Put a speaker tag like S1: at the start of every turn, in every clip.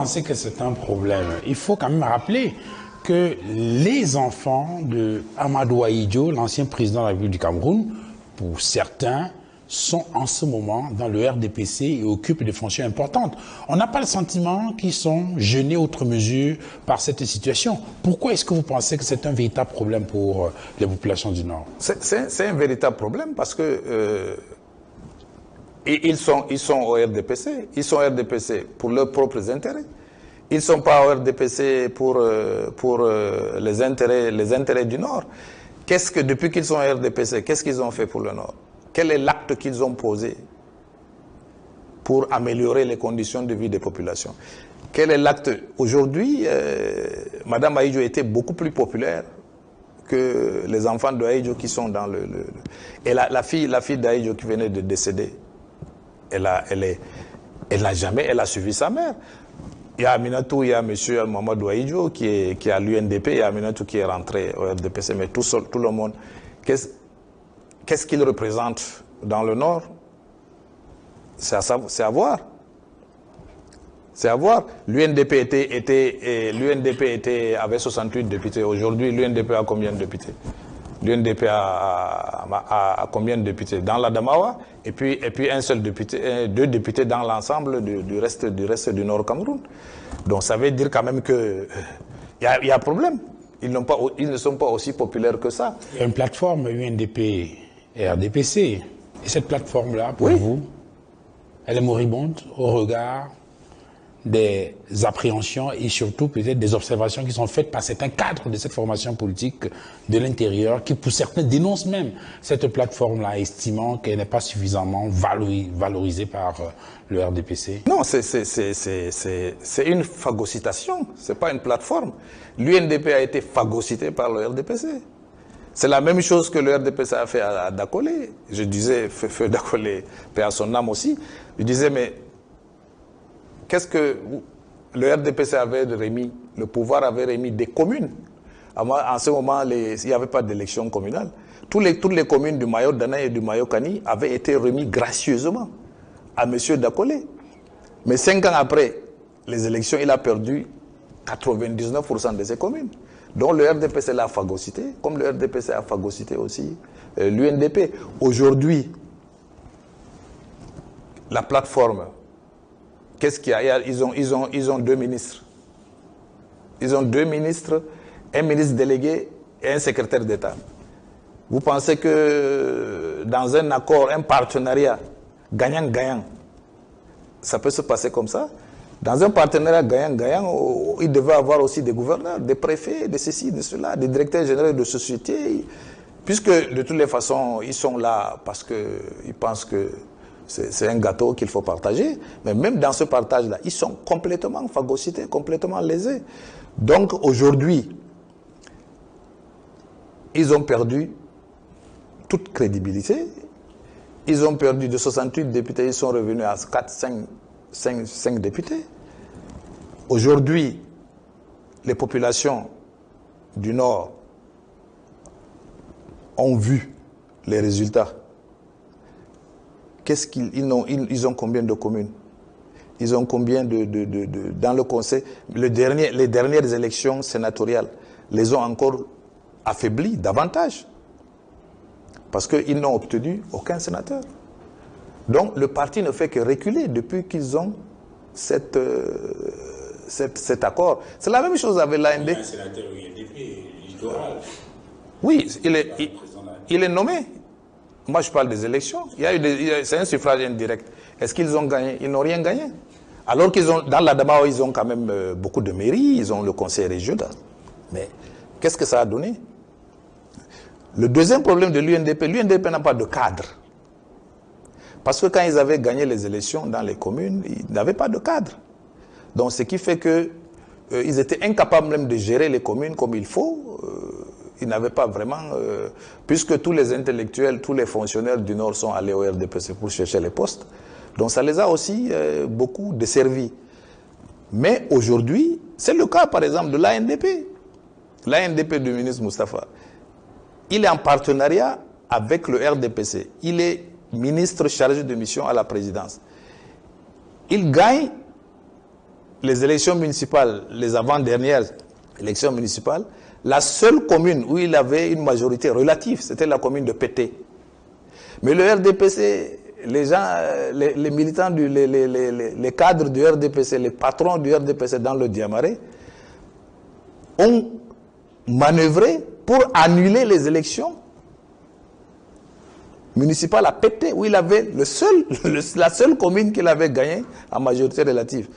S1: pensez que c'est un problème. Il faut quand même rappeler que les enfants de Amadou Ahidjo, l'ancien président de la République du Cameroun, pour certains, sont en ce moment dans le RDPC et occupent des fonctions importantes. On n'a pas le sentiment qu'ils sont gênés outre mesure par cette situation. Pourquoi est-ce que vous pensez que c'est un véritable problème pour les populations du Nord?
S2: C'est un véritable problème parce que ils sont au RDPC. Ils sont au RDPC pour leurs propres intérêts. Ils ne sont pas au RDPC pour les intérêts du Nord. Depuis qu'ils sont au RDPC, qu'est-ce qu'ils ont fait pour le Nord? Quel est l'acte qu'ils ont posé pour améliorer les conditions de vie des populations? Quel est l'acte? Aujourd'hui, Mme Ahidjo était beaucoup plus populaire que les enfants de Ahidjo qui sont dans Et la fille d'Ahidjo qui venait de décéder, elle a suivi sa mère. Il y a Aminatou, il y a M. Mamadou Ahidjo qui est à l'UNDP, il y a Aminatou qui est rentré au RDPC, mais tout le monde, qu'est-ce qu'il représente dans le Nord? C'est à voir. C'est à voir. L'UNDP avait 68 députés. Aujourd'hui, l'UNDP a combien de députés? L'UNDP a combien de députés? Dans l'Adamawa, et puis un seul député, deux députés dans l'ensemble du reste du Nord Cameroun. Donc ça veut dire quand même qu'il y a problème. Ils ne sont pas aussi populaires que ça.
S1: Il y a une plateforme UNDP et RDPC. Et cette plateforme-là, pour vous, elle est moribonde au regard des appréhensions et surtout peut-être des observations qui sont faites par certains cadres de cette formation politique de l'intérieur qui pour certains dénoncent même cette plateforme-là, estimant qu'elle n'est pas suffisamment valorisée par le RDPC.
S2: Non, c'est une phagocytation, c'est pas une plateforme. L'UNDP a été phagocyté par le RDPC. C'est la même chose que le RDPC a fait à Dakolé. Je disais, Feu Dakolé, paix à son âme aussi, je disais mais qu'est-ce que le RDPC avait remis? Le pouvoir avait remis des communes. En ce moment, il n'y avait pas d'élection communale. Toutes les communes du Mayo Dana et du Mayo Kani avaient été remis gracieusement à M. Dakolé. Mais 5 ans après les élections, il a perdu 99% de ces communes. Donc le RDPC l'a phagocyté, comme le RDPC a phagocyté aussi l'UNDP. Aujourd'hui, la plateforme, qu'est-ce qu'il y a? Ils ont 2 ministres. Ils ont 2 ministres, un ministre délégué et un secrétaire d'État. Vous pensez que dans un accord, un partenariat gagnant-gagnant, ça peut se passer comme ça? Dans un partenariat gagnant-gagnant, il devait avoir aussi des gouverneurs, des préfets, de ceci, de cela, des directeurs généraux de sociétés, puisque de toutes les façons, ils sont là parce qu'ils pensent que c'est un gâteau qu'il faut partager. Mais même dans ce partage-là, ils sont complètement phagocytés, complètement lésés. Donc aujourd'hui, ils ont perdu toute crédibilité. Ils ont perdu de 68 députés, ils sont revenus à 5 députés. Aujourd'hui, les populations du Nord ont vu les résultats. Ils ont combien de communes? Ils ont combien dans le conseil? Les dernières élections sénatoriales les ont encore affaiblis davantage. Parce qu'ils n'ont obtenu aucun sénateur. Donc le parti ne fait que reculer depuis qu'ils ont cet accord. C'est la même chose avec l'AND.
S1: Un sénateur UNDP,
S2: oui, il est nommé. Moi, je parle des élections. C'est un suffrage indirect. Est-ce qu'ils ont gagné? Ils n'ont rien gagné. Alors qu'ils ont, dans l'Adamawa, ils ont quand même beaucoup de mairies, ils ont le conseil régional. Mais qu'est-ce que ça a donné? Le deuxième problème de l'UNDP n'a pas de cadre. Parce que quand ils avaient gagné les élections dans les communes, ils n'avaient pas de cadre. Donc, ce qui fait qu'ils étaient incapables même de gérer les communes comme il faut. Ils n'avaient pas vraiment... puisque tous les intellectuels, tous les fonctionnaires du Nord sont allés au RDPC pour chercher les postes. Donc ça les a aussi beaucoup desservis. Mais aujourd'hui, c'est le cas par exemple de l'ANDP. L'ANDP du ministre Moustapha. Il est en partenariat avec le RDPC. Il est ministre chargé de mission à la présidence. Il gagne les élections municipales, les avant-dernières élections municipales, la seule commune où il avait une majorité relative, c'était la commune de Pété. Mais le RDPC, les gens, les militants, les cadres du RDPC, les patrons du RDPC dans le Diamaré, ont manœuvré pour annuler les élections municipales à Pété, où il avait la seule commune qu'il avait gagnée en majorité relative.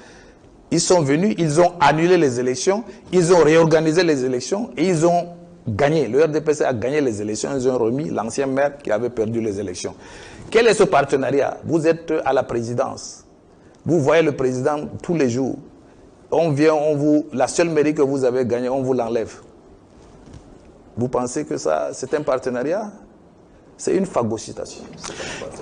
S2: Ils sont venus, ils ont annulé les élections, ils ont réorganisé les élections et ils ont gagné. Le RDPC a gagné les élections, ils ont remis l'ancien maire qui avait perdu les élections. Quel est ce partenariat? Vous êtes à la présidence. Vous voyez le président tous les jours. On vient, la seule mairie que vous avez gagnée, on vous l'enlève. Vous pensez que ça, c'est un partenariat? C'est une phagocytation.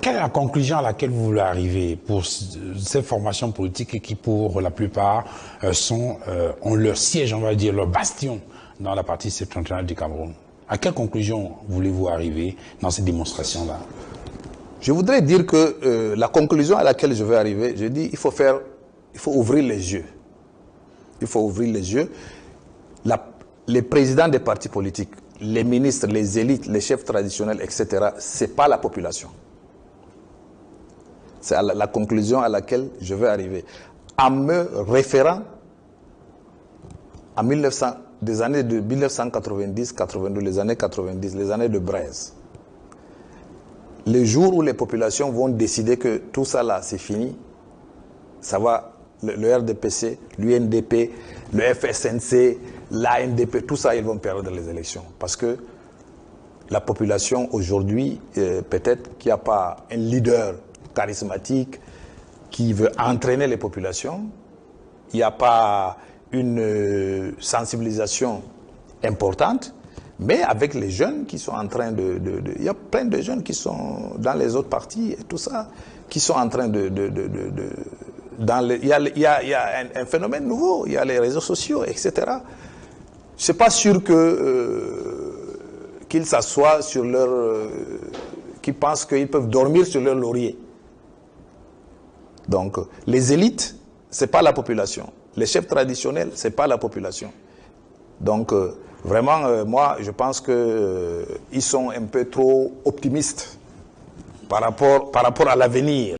S1: Quelle est la conclusion à laquelle vous voulez arriver pour ces formations politiques qui, pour la plupart, ont leur siège, on va dire, leur bastion dans la partie septentrionale du Cameroun? À quelle conclusion voulez-vous arriver dans ces démonstrations-là?
S2: Je voudrais dire que la conclusion à laquelle je vais arriver, je dis il faut ouvrir les yeux. Il faut ouvrir les yeux. Les présidents des partis politiques, les ministres, les élites, les chefs traditionnels, etc., ce n'est pas la population. C'est la conclusion à laquelle je vais arriver. En me référant à des années de 1990, 82, les années 90, les années de Braise. Le jour où les populations vont décider que tout ça là, c'est fini, ça va, le RDPC, l'UNDP, le FSNC, l'ANDP, tout ça, ils vont perdre les élections. Parce que la population aujourd'hui, peut-être qu'il n'y a pas un leader charismatique qui veut entraîner les populations, il n'y a pas une sensibilisation importante, mais avec les jeunes qui sont en train il y a plein de jeunes qui sont dans les autres partis et tout ça, qui sont en train il y a un phénomène nouveau, il y a les réseaux sociaux, etc. Je ne suis pas sûr qu'ils s'assoient sur qu'ils pensent qu'ils peuvent dormir sur leur laurier. Donc, les élites, ce n'est pas la population. Les chefs traditionnels, ce n'est pas la population. Donc, vraiment, moi, je pense qu'ils sont un peu trop optimistes par rapport à l'avenir.